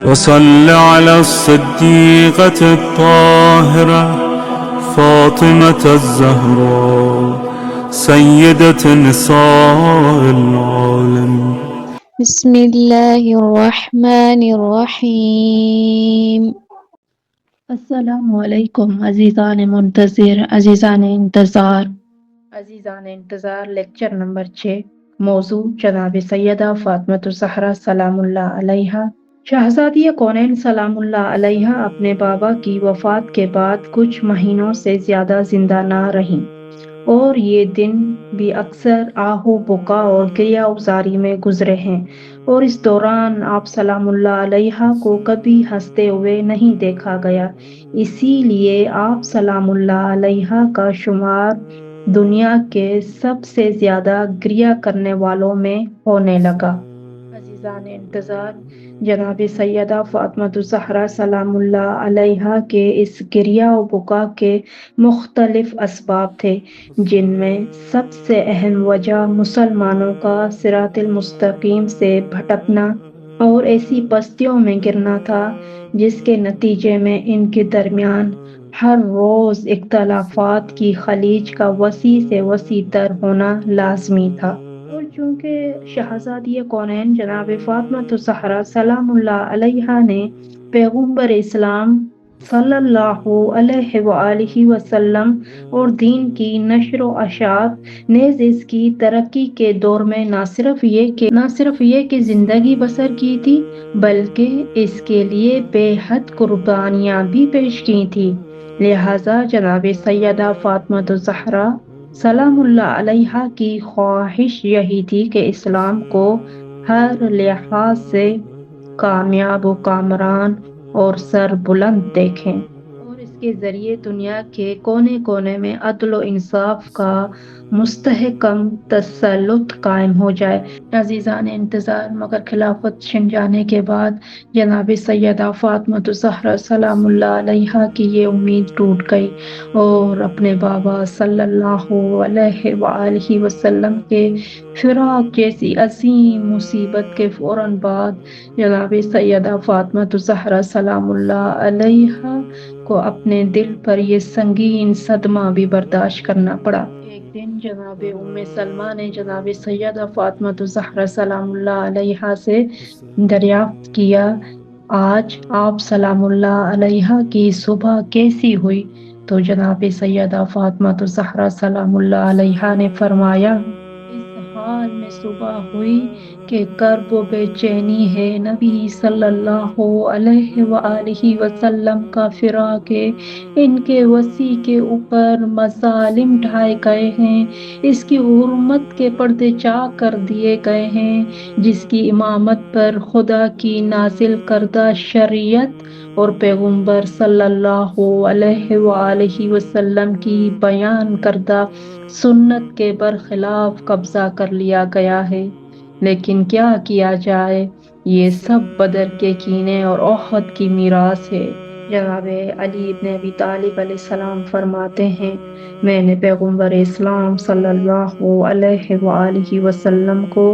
وصل على الصديقة الطاهرة فاطمة الزهراء سيدة نساء العالمين. بسم اللہ الرحمن الرحیم۔ السلام علیکم عزیزان منتظر، عزیزان انتظار لیکچر نمبر 6۔ موضوع جناب سیدہ فاطمہ الزہرا سلام اللہ علیہا۔ شہزادی کونین سلام اللہ علیہا اپنے بابا کی وفات کے بعد کچھ مہینوں سے زیادہ زندہ نہ رہیں، اور یہ دن بھی اکثر آہ و بکا اور گریہ ازاری میں گزرے ہیں، اور اس دوران آپ سلام اللہ علیہا کو کبھی ہنستے ہوئے نہیں دیکھا گیا۔ اسی لیے آپ سلام اللہ علیہا کا شمار دنیا کے سب سے زیادہ گریہ کرنے والوں میں ہونے لگا۔ عزیزان انتظار، جناب سیدہ فاطمہ الزہرا سلام اللہ علیہا کے اس گریہ و بکا کے مختلف اسباب تھے، جن میں سب سے اہم وجہ مسلمانوں کا صراط المستقیم سے بھٹکنا اور ایسی پستیوں میں گرنا تھا جس کے نتیجے میں ان کے درمیان ہر روز اختلافات کی خلیج کا وسیع سے وسیع تر ہونا لازمی تھا۔ اور چونکہ شہزادی کونین جناب فاطمہ الزہرا سلام اللہ علیہا نے پیغمبر اسلام صلی اللہ علیہ وآلہ وسلم اور دین کی نشر و اشاعت نیز اس کی ترقی کے دور میں نہ صرف یہ کہ زندگی بسر کی تھی، بلکہ اس کے لیے بے حد قربانیاں بھی پیش کی تھی، لہٰذا جناب سیدہ فاطمہ الزہرا سلام اللہ علیہا کی خواہش یہی تھی کہ اسلام کو ہر لحاظ سے کامیاب و کامران اور سر بلند دیکھیں، اور اس کے ذریعے دنیا کے کونے کونے میں عدل و انصاف کا مستحکم تسلط قائم ہو جائے۔ عزیزان انتظار، مگر خلافت چھن جانے کے بعد جناب سیدہ فاطمہ الزہرا سلام اللہ علیہا کی یہ امید ٹوٹ گئی، اور اپنے بابا صلی اللہ علیہ وآلہ وسلم کے فراق جیسی عظیم مصیبت کے فوراً بعد جناب سیدہ فاطمہ الزہرا سلام اللہ علیہا کو اپنے دل پر یہ سنگین صدمہ بھی برداشت کرنا پڑا۔ ایک دن جناب ام سلمہ نے جناب سیدہ فاطمہ الزہرا سلام اللہ علیہا سے دریافت کیا، آج آپ سلام اللہ علیہا کی صبح کیسی ہوئی؟ تو جناب سیدہ فاطمہ الزہرا سلام اللہ علیہا نے فرمایا، اس حال میں صبح ہوئی کہ کرب و بے چینی ہے، نبی صلی اللہ علیہ وآلہ وسلم کا فراق ہے، ان کے وصی کے اوپر مظالم ڈھائے گئے ہیں، اس کی حرمت کے پردے چاک کر دیے گئے ہیں، جس کی امامت پر خدا کی نازل کردہ شریعت اور پیغمبر صلی اللہ علیہ وآلہ وسلم کی بیان کردہ سنت کے برخلاف قبضہ کر لیا گیا ہے۔ لیکن کیا کیا جائے، یہ سب بدر کے کینے اور احد کی میراث ہے۔ جناب علی بن ابی طالب علیہ السلام فرماتے ہیں، میں نے پیغمبر اسلام صلی اللہ علیہ وآلہ وسلم کو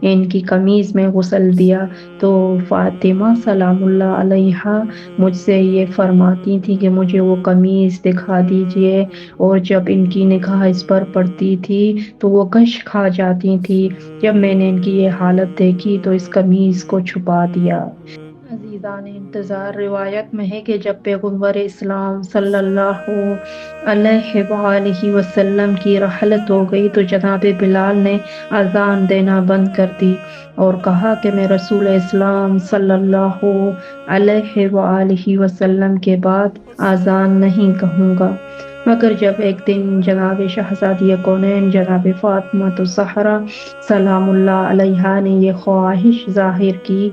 ان کی قمیض میں غسل دیا تو فاطمہ سلام اللہ علیہا مجھ سے یہ فرماتی تھی کہ مجھے وہ قمیض دکھا دیجئے، اور جب ان کی نگاہ اس پر پڑتی تھی تو وہ غش کھا جاتی تھی۔ جب میں نے ان کی یہ حالت دیکھی تو اس قمیض کو چھپا دیا۔ عزیزان انتظار، روایت میں ہے کہ جب پیغمبر اسلام صلی اللہ علیہ وآلہ وسلم کی رحلت ہو گئی تو جناب بلال نے اذان دینا بند کر دی اور کہا کہ میں رسول اسلام صلی اللہ علیہ وآلہ وسلم کے بعد اذان نہیں کہوں گا۔ مگر جب ایک دن جناب شہزادی کونین جناب فاطمہ الزہرا سلام اللہ علیہا نے یہ خواہش ظاہر کی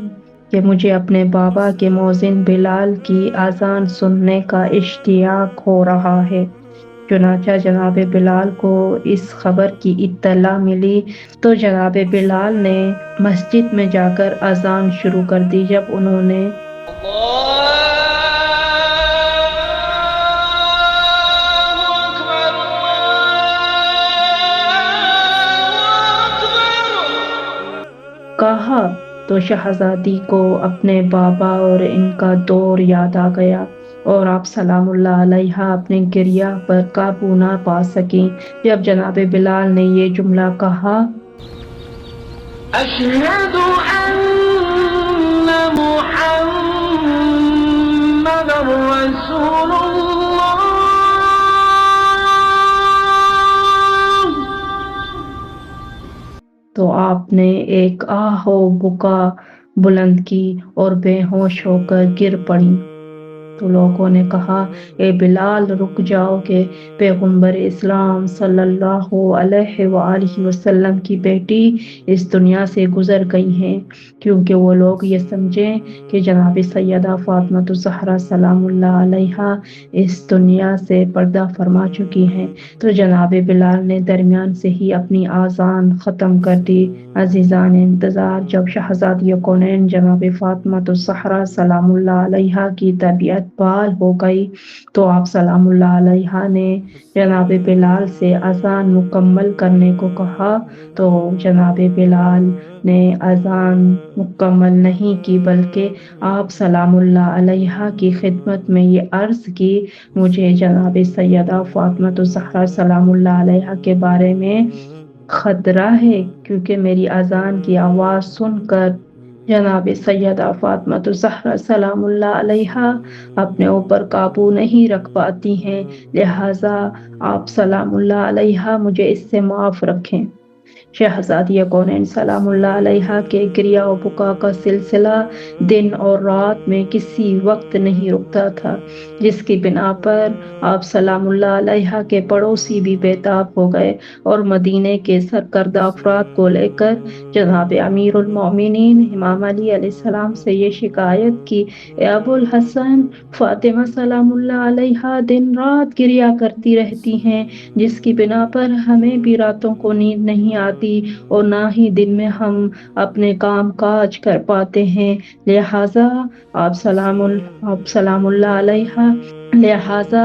کہ مجھے اپنے بابا کے مؤذن بلال کی اذان سننے کا اشتیاق ہو رہا ہے، چنانچہ جناب بلال کو اس خبر کی اطلاع ملی تو جناب بلال نے مسجد میں جا کر اذان شروع کر دی۔ جب انہوں نے کہا تو شہزادی کو اپنے بابا اور ان کا دور یاد آ گیا اور آپ سلام اللہ علیہ اپنے گریہ پر قابو نہ پا سکیں جب جناب بلال نے یہ جملہ کہا، أشهد أن محمد رسول الله. تو آپ نے ایک آہ و بکا بلند کی اور بے ہوش ہو کر گر پڑی۔ تو لوگوں نے کہا، اے بلال رک جاؤ کہ پیغمبر اسلام صلی اللہ علیہ وآلہ وسلم کی بیٹی اس دنیا سے گزر گئی ہیں، کیونکہ وہ لوگ یہ سمجھیں کہ جناب سیدہ فاطمہ الزہرا سلام اللہ علیہا اس دنیا سے پردہ فرما چکی ہیں۔ تو جناب بلال نے درمیان سے ہی اپنی آذان ختم کر دی۔ عزیزان انتظار، جب شہزادی کونین جناب فاطمہ الزہرا سلام اللہ علیہا کی طبیعت بحال ہو گئی تو آپ سلام اللہ علیہ نے جناب بلال سے اذان مکمل کرنے کو کہا، تو جناب بلال نے اذان مکمل نہیں کی بلکہ آپ سلام اللہ علیہ کی خدمت میں یہ عرض کی، مجھے جناب سیدہ فاطمہ الزہرا سلام اللہ علیہ کے بارے میں خطرہ ہے، کیونکہ میری اذان کی آواز سن کر جناب سیدہ فاطمہ الزہرا سلام اللہ علیہ اپنے اوپر قابو نہیں رکھ پاتی ہیں، لہٰذا آپ سلام اللہ علیہ مجھے اس سے معاف رکھیں۔ شہزادی کونین سلام اللہ علیہ کے گریہ و بکا کا سلسلہ دن اور رات میں کسی وقت نہیں رکتا تھا، جس کی بنا پر آپ سلام اللہ علیہ کے پڑوسی بھی بےتاب ہو گئے اور مدینے کے سرکردہ افراد کو لے کر جناب امیر المومنین امام علی علیہ السلام سے یہ شکایت کی، اے ابو الحسن، فاطمہ سلام اللہ علیہ دن رات گریہ کرتی رہتی ہیں، جس کی بنا پر ہمیں بھی راتوں کو نیند نہیں آتی اور نہ ہی دن میں ہم اپنے کام کاج کر پاتے ہیں، لہٰذا آپ سلام اللہ علیہ، لہٰذا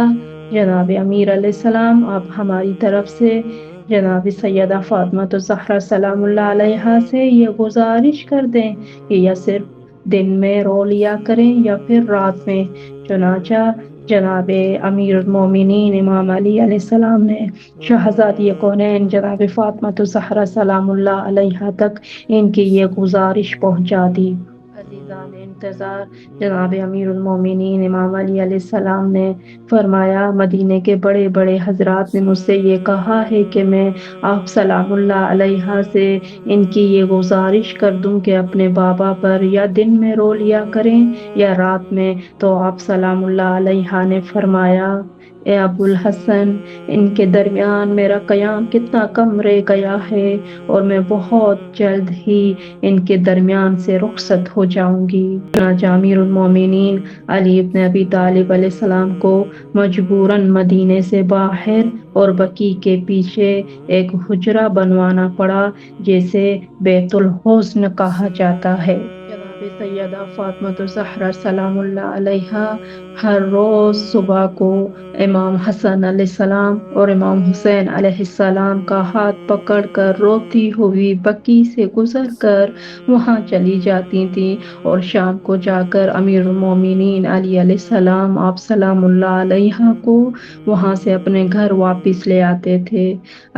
جناب امیر علیہ السلام آپ ہماری طرف سے جناب سیدہ فاطمہ الزہرا سلام اللہ علیہ سے یہ گزارش کر دیں کہ یا صرف دن میں رو لیا کریں یا پھر رات میں۔ چنانچہ جناب امیر المومنین امام علی علیہ السلام نے شہزادی کونین جناب فاطمہ الزہرا سلام اللہ علیہ تک ان کی یہ گزارش پہنچا دی۔ عزیزان انتظار، جناب امیر المومنین امام علی علیہ السلام نے فرمایا، مدینے کے بڑے بڑے حضرات نے مجھ سے یہ کہا ہے کہ میں آپ سلام اللہ علیہ سے ان کی یہ گزارش کر دوں کہ اپنے بابا پر یا دن میں رو لیا کریں یا رات میں، تو آپ سلام اللہ علیہ نے فرمایا، اے ابو الحسن، ان کے درمیان میرا قیام کتنا کم رہ گیا ہے اور میں بہت جلد ہی ان کے درمیان سے رخصت ہو جاؤں گی۔ چنانچہ امیر المومنین علی ابن ابی طالب علیہ السلام کو مجبوراً مدینے سے باہر اور بقیع کے پیچھے ایک حجرہ بنوانا پڑا، جسے بیت الحزن کہا جاتا ہے۔ جناب سیدہ فاطمہ الزہرا سلام اللہ علیہ ہر روز صبح کو امام حسن علیہ السلام اور امام حسین علیہ السلام کا ہاتھ پکڑ کر روتی ہوئی بقیع سے گزر کر وہاں چلی جاتی تھیں اور شام کو جا کر امیر المومنین علی علیہ السلام آپ سلام اللہ علیہ کو وہاں سے اپنے گھر واپس لے آتے تھے۔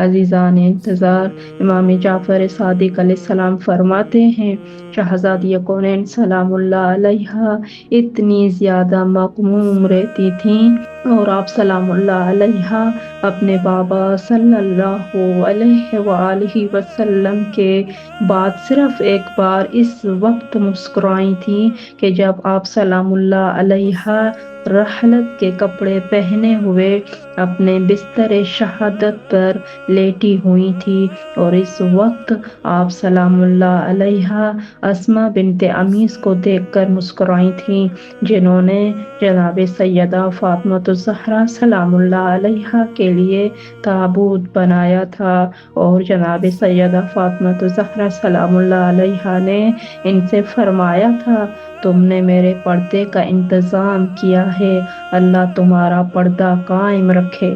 عزیزان انتظار، امام جعفر صادق علیہ السلام فرماتے ہیں، شہزادی کونین سلام اللہ علیہ اتنی زیادہ مغموم رہتی تھیں اور آپ سلام اللہ علیہ اپنے بابا صلی اللہ علیہ وآلہ وسلم کے بعد صرف ایک بار اس وقت مسکرائی تھیں کہ جب آپ سلام اللہ علیہ رحلت کے کپڑے پہنے ہوئے اپنے بستر شہادت پر لیٹی ہوئی تھی، اور اس وقت آپ سلام اللہ علیہ اسماء بنت امیس کو دیکھ کر مسکرائی تھیں، جنہوں نے جناب سیدہ فاطمہ الزہرا سلام اللہ علیہ کے لیے تابوت بنایا تھا، اور جناب سیدہ فاطمہ الزہرا سلام اللہ علیہ نے ان سے فرمایا تھا، تم نے میرے پردے کا انتظام کیا ہے، اللہ تمہارا پردہ قائم رکھے۔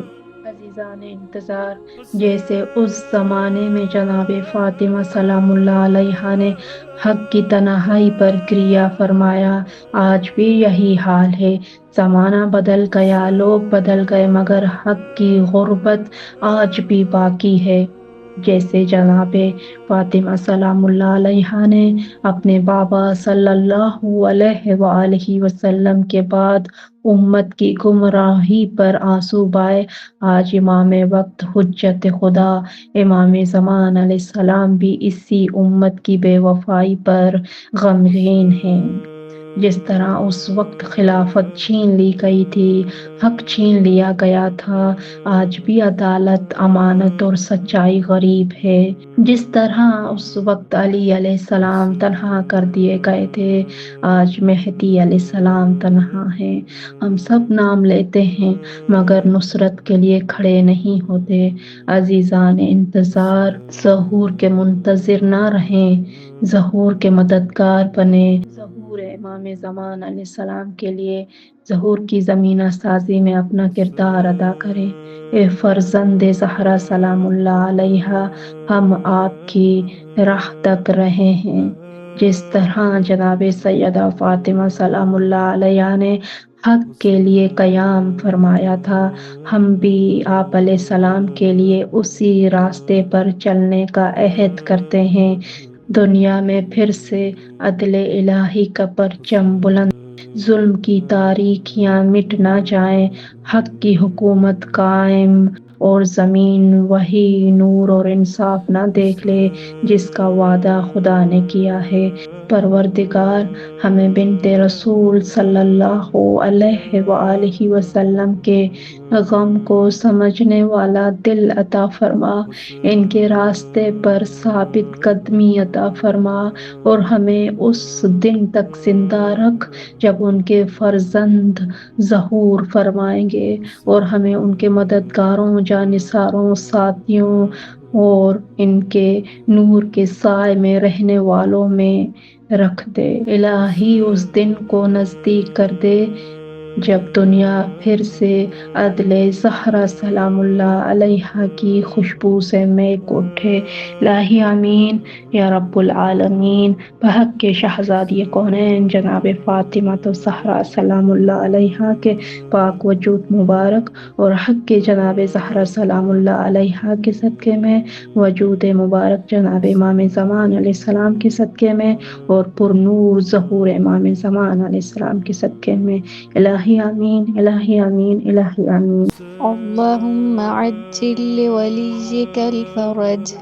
عزیزان انتظار، جیسے اس زمانے میں جناب فاطمہ سلام اللہ علیہا نے حق کی تنہائی پر کریا فرمایا، آج بھی یہی حال ہے۔ زمانہ بدل گیا، لوگ بدل گئے، مگر حق کی غربت آج بھی باقی ہے۔ جیسے جناب فاطمہ سلام اللہ علیہا نے اپنے بابا صلی اللہ علیہ وآلہ وسلم کے بعد امت کی گمراہی پر آنسو بہائے، آج امام وقت حجت خدا امام زمان علیہ السلام بھی اسی امت کی بے وفائی پر غمگین ہیں۔ جس طرح اس وقت خلافت چھین لی گئی تھی، حق چھین لیا گیا تھا، آج بھی عدالت، امانت اور سچائی غریب ہے۔ جس طرح اس وقت علی علیہ السلام تنہا کر دیے گئے تھے، آج مہدی علیہ السلام تنہا ہیں۔ ہم سب نام لیتے ہیں مگر نصرت کے لیے کھڑے نہیں ہوتے۔ عزیزان انتظار، ظہور کے منتظر نہ رہیں، ظہور کے مددگار بنیں۔ ظہور امام زمان علیہ السلام کے لیے ظہور کی زمینہ سازی میں اپنا کردار ادا کریں۔ اے فرزند زہرا سلام اللہ علیہا، ہم آپ کی راہ تک رہے ہیں۔ جس طرح جناب سیدہ فاطمہ سلام اللہ علیہا نے حق کے لیے قیام فرمایا تھا، ہم بھی آپ علیہ السلام کے لیے اسی راستے پر چلنے کا عہد کرتے ہیں۔ دنیا میں پھر سے عدل الہی کا پرچم بلند، ظلم کی تاریکیاں مٹ نہ جائیں، حق کی حکومت قائم اور زمین وہی نور اور انصاف نہ دیکھ لے جس کا وعدہ خدا نے کیا ہے۔ پروردگار ہمیں بنت رسول صلی اللہ علیہ وآلہ وسلم کے غم کو سمجھنے والا دل عطا فرما، ان کے راستے پر ثابت قدمی عطا فرما، اور ہمیں اس دن تک زندہ رکھ جب ان کے فرزند ظہور فرمائیں گے، اور ہمیں ان کے مددگاروں، جانثاروں، ساتھیوں اور ان کے نور کے سائے میں رہنے والوں میں رکھ دے۔ الہی اس دن کو نزدیک کر دے جب دنیا پھر سے عدل زہرا سلام اللہ علیہا کی خوشبو سے مہک اٹھے۔ الہی آمین یا رب العالمین۔ بحق کے شہزادی کونین جناب فاطمہ الزہرا سلام اللہ علیہا کے پاک وجود مبارک، اور حق کے جناب زہرا سلام اللہ علیہا کے صدقے میں، وجود مبارک جناب امام زمان علیہ السلام کے صدقے میں، اور پر نور ظہور امام زمان علیہ السلام کے صدقے میں، الہی آمین، الہی آمین، الہی آمین۔ اللهم عجل لوليك الفرج